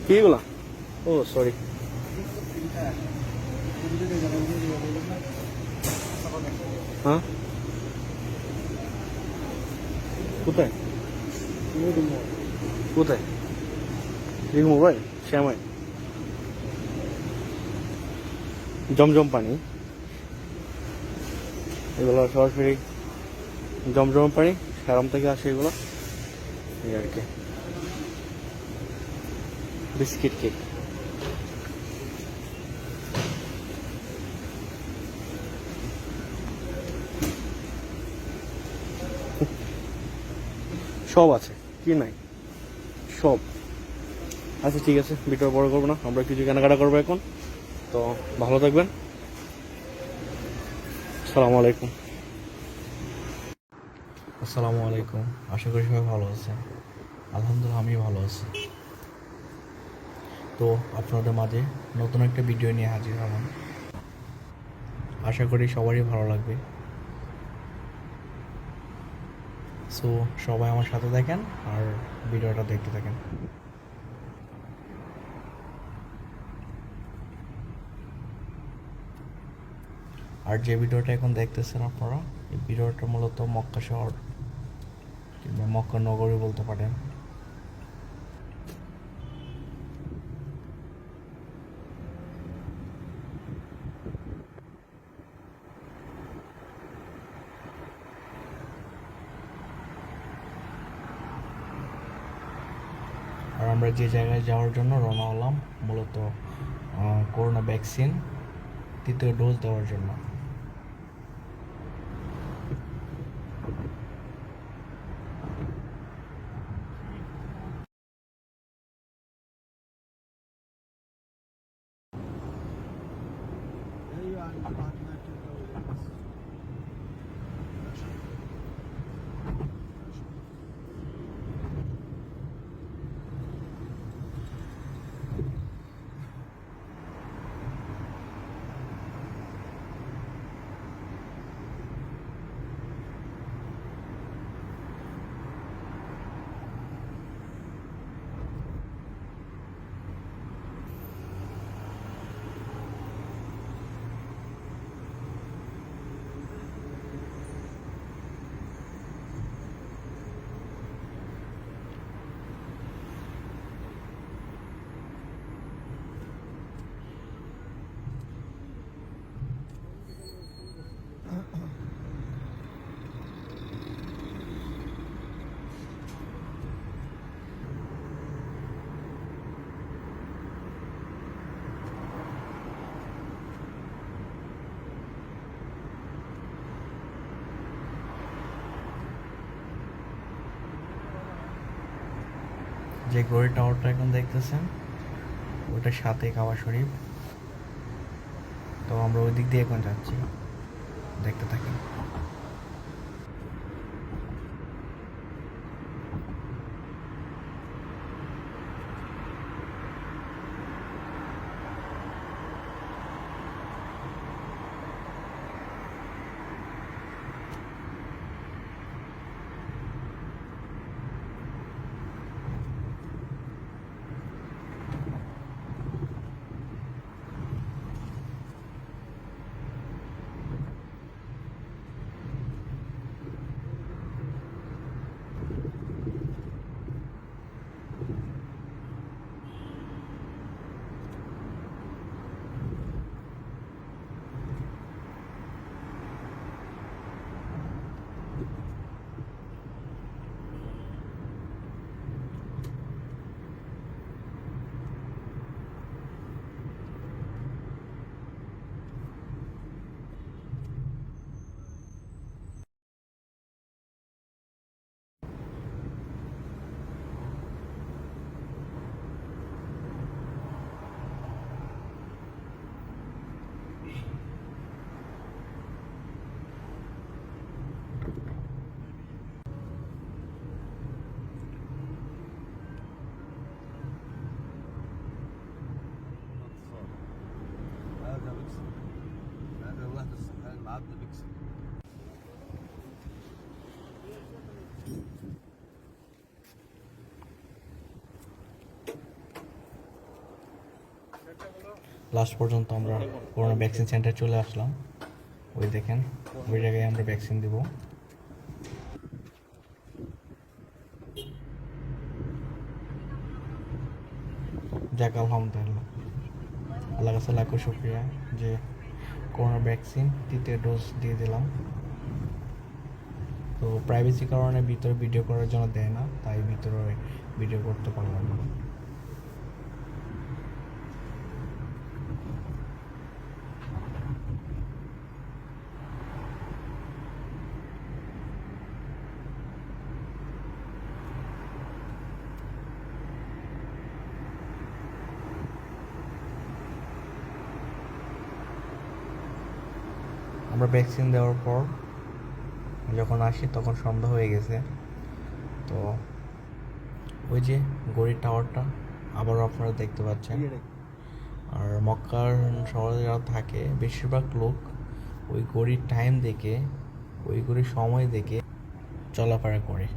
কি এগুলা? ও সরি, হ্যাঁ কোথায় কোথায়? মোবাইল শ্যামাই, জমজম পানি এগুলো সরাসরি জমজম পানি ফার্ম থেকে আসে এগুলো, এই আর কি। বিস্কিট কেক, সব আছে, কি নাই সব আচ্ছা ঠিক আছে, ভিডিও বড় করবো না, আমরা কিছু কেনাকাটা করবো এখন। তো ভালো থাকবেন, আসসালামু আলাইকুম। আসসালামু আলাইকুম, আশা করি সবাই ভালো আছে। আলহামদুলিল্লাহ আমি ভালো আছি। তো আপনাদের মাঝে নতুন একটা ভিডিও নিয়ে হাজির হলাম, আশা করি সবারই ভালো লাগবে। সো সবাই আমার সাথে দেখেন আর ভিডিওটা দেখতে থাকেন। আর যে ভিডিওটা এখন দেখতেছেন আপনারা, এই ভিডিওটা মূলত মক্কা শহর কিংবা মক্কা নগরী বলতে পারেন। আর আমরা যে জায়গায় যাওয়ার জন্য রওনা হলাম মূলত করোনা ভ্যাকসিন তৃতীয় ডোজ দেওয়ার জন্য। যে ঘড়ি টাওয়ারটা এখন দেখতেছেন ওটার সাথে কাবা শরীফ। তো আমরা ওই দিক দিয়ে এখন যাচ্ছি, দেখতে থাকি। লাস্ট পর্যন্ত আমরা করোনা ভ্যাকসিন সেন্টারে চলে আসলাম। ওই দেখেন, ওই জায়গায় আমরা ভ্যাকসিন দিব। যাক আলহামদুলিল্লাহ, আল্লাহ কাছে লাখো শুক্রিয়া যে করোনা ভ্যাকসিন তৃতীয় ডোজ দিয়ে দিলাম। তো প্রাইভেসি কারণে ভিতরে ভিডিও করার জন্য দেয় না, তাই ভিতরে ভিডিও করতে পারলাম না। আমরা ভ্যাকসিন দেওয়ার পর যখন আসি তখন সন্ধ্যা হয়ে গেছে। তো ওই যে গড়ির টাওয়ারটা আবারও আপনারা দেখতে পাচ্ছেন। আর মক্কার শহরে যারা থাকে বেশিরভাগ লোক ওই গড়ির টাইম দেখে, ওই গড়ির সময় দেখে চলাফেরা করে।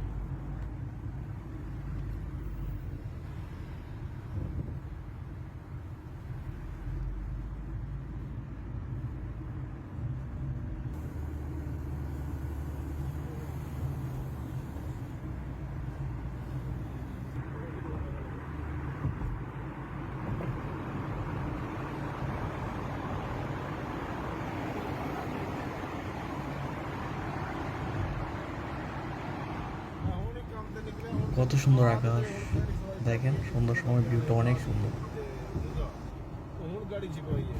কত সুন্দর আকাশ দেখেন, সুন্দর সময় ভিউটা অনেক সুন্দর। हूँ गाड़ी छिपाई है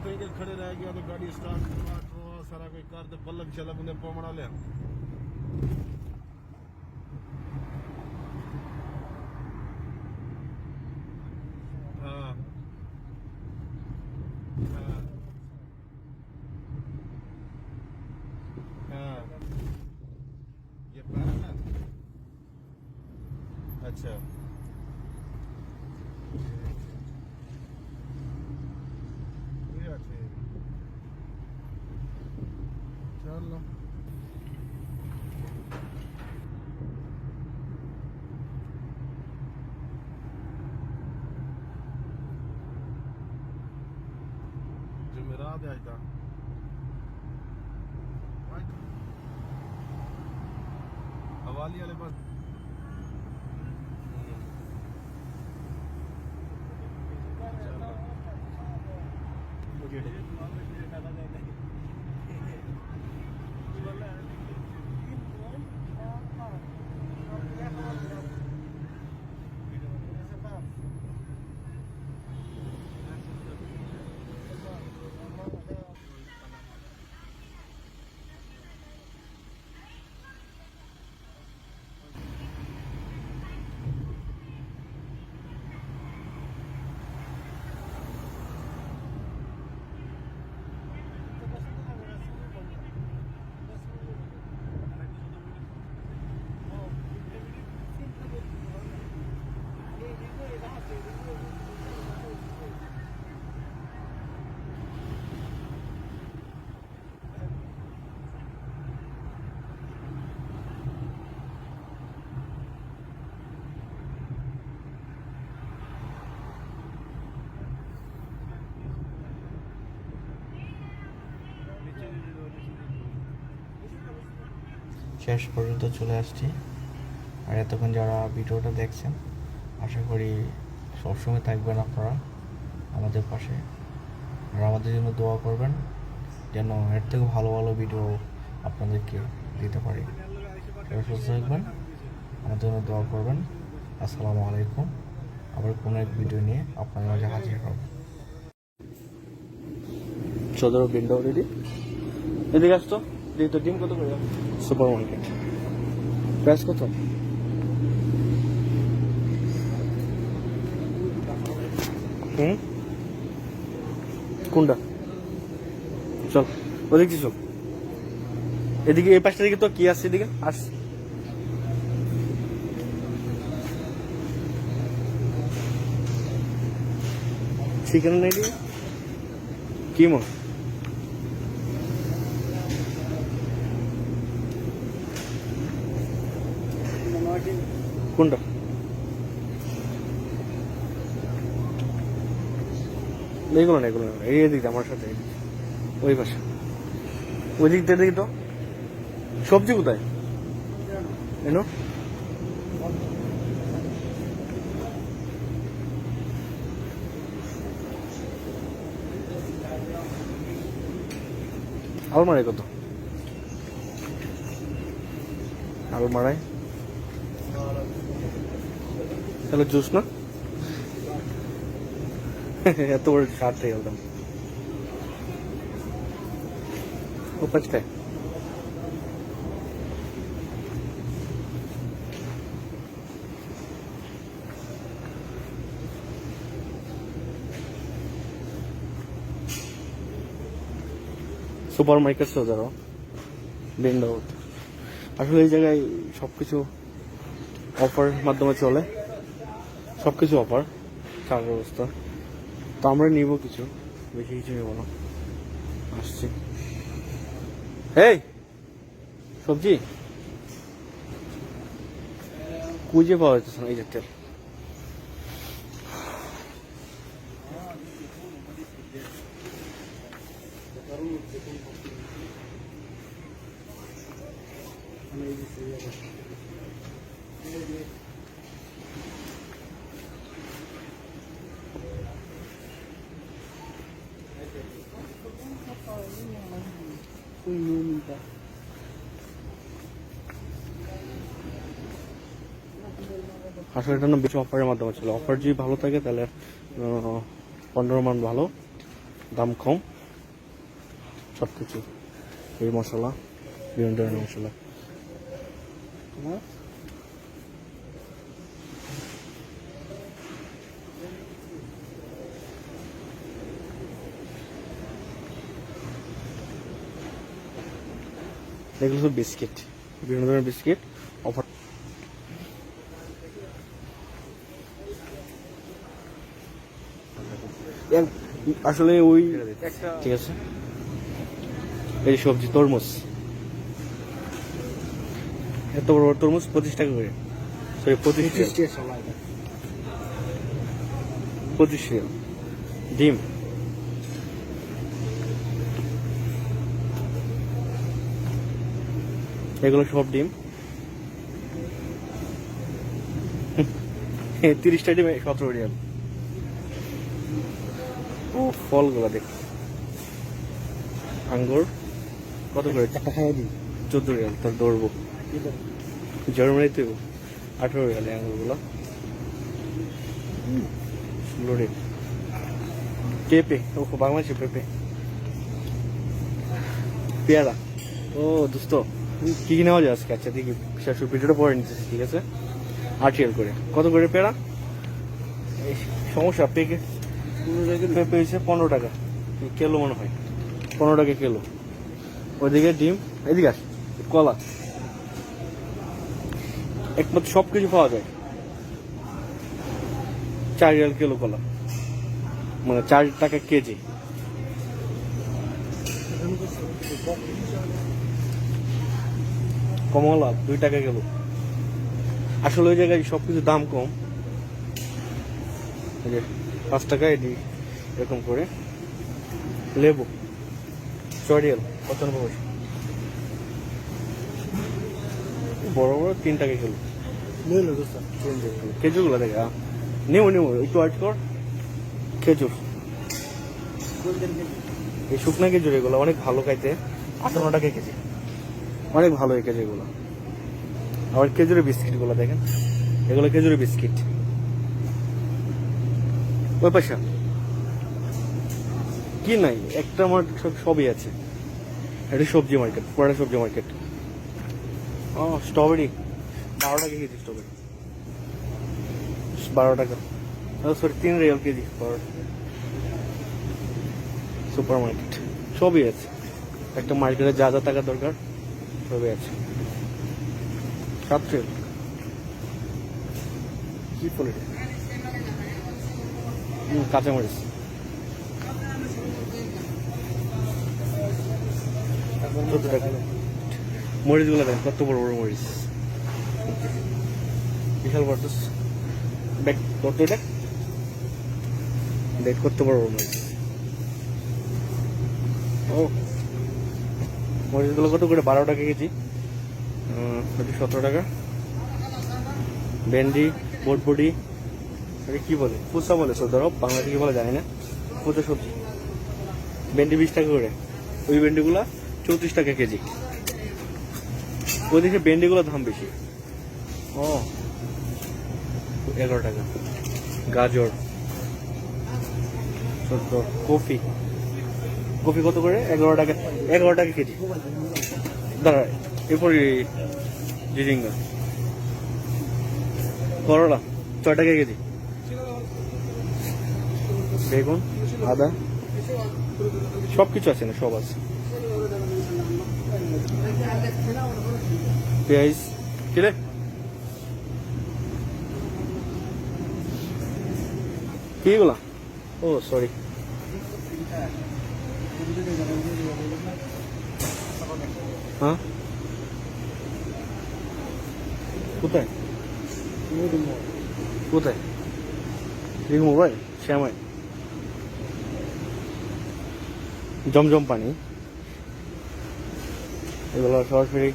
कहीं के खड़े रह गया तो गाड़ी स्टार्ट करवा सारा कोई कर दे बल्लभ शल्लभ ने पमड़ा ले हाँ हाँ हाँ ये पारा ना अच्छा ये अच्छे चलो जुमेरात है आज का हवाली वाले पास শেষ পর্যন্ত চলে আসছি। আর এতক্ষণ যারা ভিডিওটা দেখছেন, আশা করি সবসময় থাকবেন আপনারা আমাদের পাশে, আর আমাদের জন্য দোয়া করবেন যেন এর থেকে ভালো ভালো ভিডিও আপনাদেরকে দিতে পারি। সবাই সুস্থ থাকবেন, আমাদের জন্য দোয়া করবেন। আসসালামু আলাইকুম। আবার কোনো এক ভিডিও নিয়ে আপনাদের মাঝে হাজির হব। সদর বিন্ডো রেডি, এদিকে আসতো। দেখি তো ডিম কত করে সুপার মার্কেট প্রাইস কত? কোনটা? চল ওদিকে চল, এদিকে এই পাশটা দিকে তো কি আসছে, এদিকে আস। চিকেন নেই কি মন? কোনটা? এগুলো না, এগুলো না, এই দিক আমার সাথে ওই পাশে, ওই দিক দিয়ে দেখি তো। সবজি কোথায় এনো? আলমারি কত? আলমারায় তাহলে জুস না এত বড় শার্ট থেকে গেলাম ও পাঁচটায় সুপার মার্কেট তো ধরো বেন্ডাউট আসলে এই জায়গায় সবকিছু অফার মাধ্যমে চলে সবকিছু অফার চার ব্যবস্থা তো আমরা নিব কিছু বেশি কিছু নেব না আসছি এই সবজি খুঁজে পাওয়া যাচ্ছে না এই যে তেল আসলে এটা না বেশি অফারের মাধ্যমে ছিল অফার যদি ভালো থাকে তাহলে 15 মান ভালো দাম কম সব কিছু এই মশলা বিভিন্ন ধরনের মশলা এগুলো সব বিস্কিট বিভিন্ন ধরনের বিস্কিট অফার আসলে ওই ঠিক আছে এই সবজি তরমুজ এত বড় বড় তরমুজ 25 টাকা করে সরি 25 টাকা ডিম এগুলো সব ডিম 30টা ডিম 17 রিয়াল ও ফলগুলো দেখ আঙ্গুর কত করে একটা খাইয়ে দিই 14 রিয়াল তোর দৌড়বো জার্মানিতে 18 রিয়াল আঙ্গুরগুলো লোডেড পেঁপে ও বাংলাদেশে পেঁপে পেয়ারা ও দোস্ত কি কি নেওয়া যায় আজকে আচ্ছা দেখি শেষ ভিডিওটা পরে নিতেছি ঠিক আছে 8 রিয়াল করে কত করে পেয়ারা সমস্যা পেকে পেঁপে হয়েছে 15 টাকা কিলো মনে হয় 15 টাকা কিলো ওইদিকে ডিম এদিকে আস কলা একমাত্র সব কিছু পাওয়া যায় 4 রিয়াল কিলো কলা মানে 4 টাকা কেজি কমলা 2 টাকা কিলো আসলে ওই জায়গায় সবকিছু দাম কম 5 টাকা এটি এরকম করে লেবু 6 রিয়াল 95 পয়সা বড় বড় 3 টাকা কিলো খেজুরগুলো দেখা নেব একটু ওয়েট কর খেজুর এই শুকনা খেজুর এগুলো অনেক ভালো খাইতে 58 টাকা কেজি অনেক ভালো এই কেজি এগুলো আবার খেজুরের বিস্কিট গুলো দেখেন এগুলো খেজুরের বিস্কিট ওই পয়সা কি নাই একটা মার্কেট সবই আছে এটা সবজি মার্কেট পুরো সবজি মার্কেট ও স্ট্রবেরি 12 টাকা কেজি স্ট্রবেরি 12 টাকা sorry 3 Real KG super market সবই আছে একটা মার্কেটে যা যা টাকা দরকার সবই আছে 7 রিয়াল কি বলে কাঁচামরিচ মরিচ গুলো দেখ কত বড় বড় মরিচ বিশাল বড় দেখ কত এটা দেখ কত বড় বড় মরিচ ও মরিচ গুলো কত করে 12 টাকা কেজি 17 টাকা ভেন্ডি বটবটি কি বলে ফুচা বলে ধরো বাংলাদেশে কি বলে জানি না ফুচা সবজি ভেন্ডি 20 টাকা করে ওই ভেন্ডিগুলা 34 টাকা কেজি ওইদিকে ভেন্ডিগুলোর দাম বেশি। ও 11 টাকা। গাজর 14। কফি কফি কত করে? 11 টাকা। 11 টাকা কেজি। দাঁড়া, এরপরে জিরিঙ্গা। করলা 6 টাকা কেজি। বেগুন, আদা সব কিছু আছে না, সব আছে। পেঁয়াজ কিরে কি এগুলা? ও সরি, হ্যাঁ কোথায় কোথায়? রিং মোবাইল শ্যামাই জমজম পানি, এগুলো সরাসরি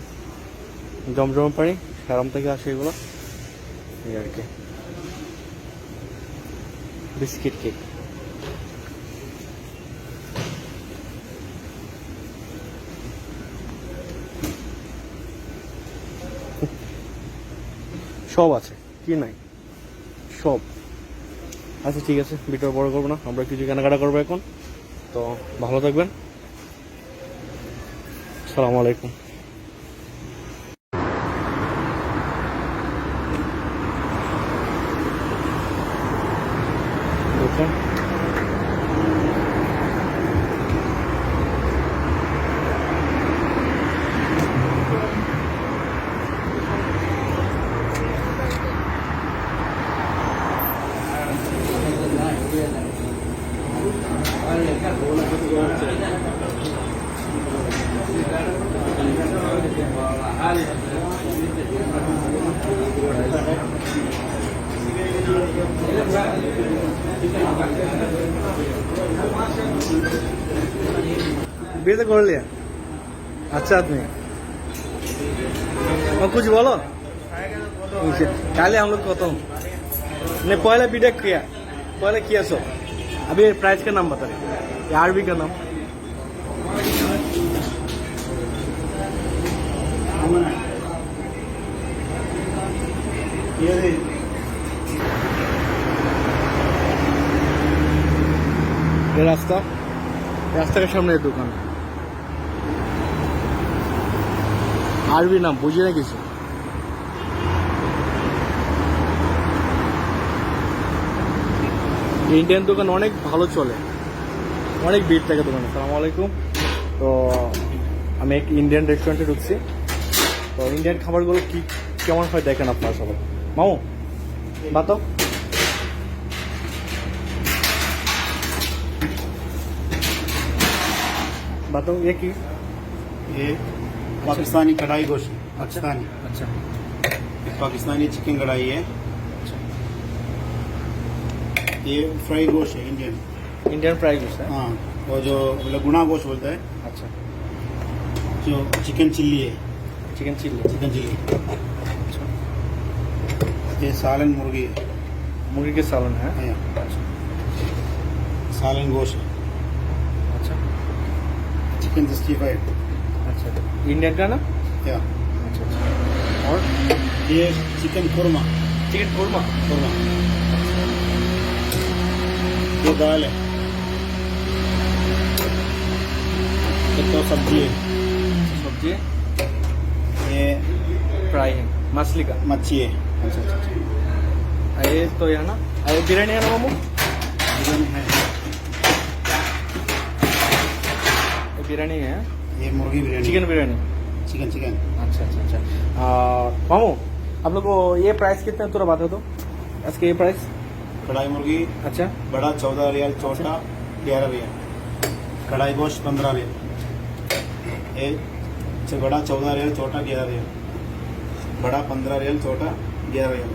জমজম পানি সারাম থেকে আসে এগুলো, এই আর কি। বিস্কিট কেক, সব আছে, কি নাই সব আচ্ছা ঠিক আছে, ভিডিও বড় করবো না, আমরা কিছু কেনাকাটা করবো এখন। তো ভালো থাকবেন, আসসালামু আলাইকুম। দোকান भी तो कर लिया। अच्छा आदमी, और कुछ बोलो। काले हम लोग कहता हूँ ने पहले बीटेक किया, पहले किया सो अभी प्राइस का नाम बता रहे, आरबी का नाम। ये रास्ता, रास्ता के सामने दुकान, आरबी नाम बुझे ना किसी। ইন্ডিয়ান দোকান অনেক ভালো চলে, অনেক ভিড় থাকে দোকানে। আসসালামু আলাইকুম। তো আমি এক ইন্ডিয়ান রেস্টুরেন্টে ঢুকছি। তো ইন্ডিয়ান খাবারগুলো কি কেমন হয় দেখেন আপনারা সবাই। মামু বাতো बातो ये की ये पाकिस्तानी कढ़ाई गोश्त, पाकिस्तानी अच्छा पाकिस्तानी चिकन कढ़ाई है। ये फ्राई गोश्त है, इंडियन इंडियन फ्राई गोश्त है। हाँ, वो जो लगुना गोश्त बोलता है, अच्छा जो चिकन चिल्ली है, चिकन चिल्ली, चिकन चिल्ली। अच्छा ये सालन मुर्गी है, मुर्गी के सालन है। अच्छा। सालन गोश्त है, अच्छा चिकन 65। अच्छा इंडियन का ना। या अच्छा अच्छा और ये चिकन कुरमा, चिकन कोरमा। कुरमा। ये दाल है, ये तो सब्जी है, सब्जी है, ये फ्राई है, मछली का। मच्छी है। अच्छा अच्छा अच्छा ये तो यह ना, ये बिरयानी है ना मामू, बिरयानी है, ये बिरयानी है, ये मुर्गी biryani, chicken biryani. Chicken chicken. अच्छा अच्छा अच्छा मामू आप लोग को ये प्राइस कितना है थोड़ा बता दो इसके, ये प्राइस। कढ़ाई मुर्गी अच्छा बड़ा 14 रियाल, छोटा 11 रियाल। कढ़ाई गोश्त 15 रियाल। ये बड़ा 14 रियाल, छोटा 11 रियाल। बड़ा 15 रियाल, छोटा 11 रियाल।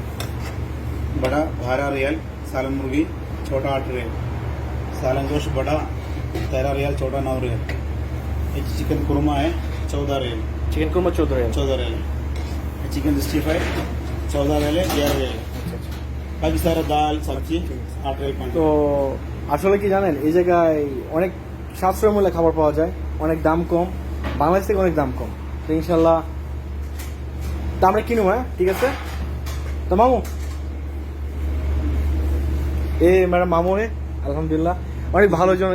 बड़ा 12 रियाल सालन मुर्गी, छोटा 8 रियाल। सालन गोश्त बड़ा 13 रियाल, छोटा 9 रियाल। ये चिकन कुरमा है 14 रियाल, चिकन कोरमा 14 है। 14 रियाल। ये चिकन 65 14 रियाल, 11 रियाल। বাকি সারা ডাল সবজি 8 রেল। তো আসলে কি জানেন, এই জায়গায় অনেক সাশ্রয় মূল্যে খাবার পাওয়া যায়, অনেক দাম কম, বাংলাদেশ থেকে অনেক দাম কম। তো ইনশাল্লাহ তো আমরা কিনু, হ্যাঁ ঠিক আছে। তো মামু ম্যাডাম মামু হে আলহামদুলিল্লাহ অনেক ভালো জন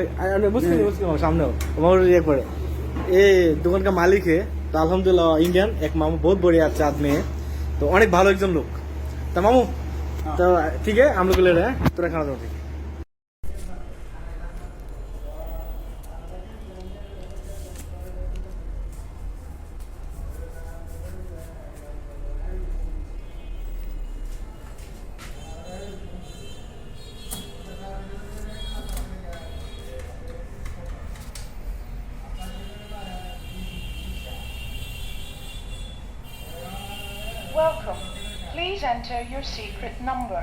মুসলিম মামু সামনেও মামুর ইয়ে করে दुकान का मालिक है। तो अल्हम्दुलिल्लाह इंडियन एक मामू बहुत बढ़िया अच्छा आदमी है, तो अनेक भालो एक जन लोग। तो मामू तो ठीक है हम लोग ले रहे हैं, তোরা খাওয়া দাওয়া ঠিক। Welcome. Please enter your secret number.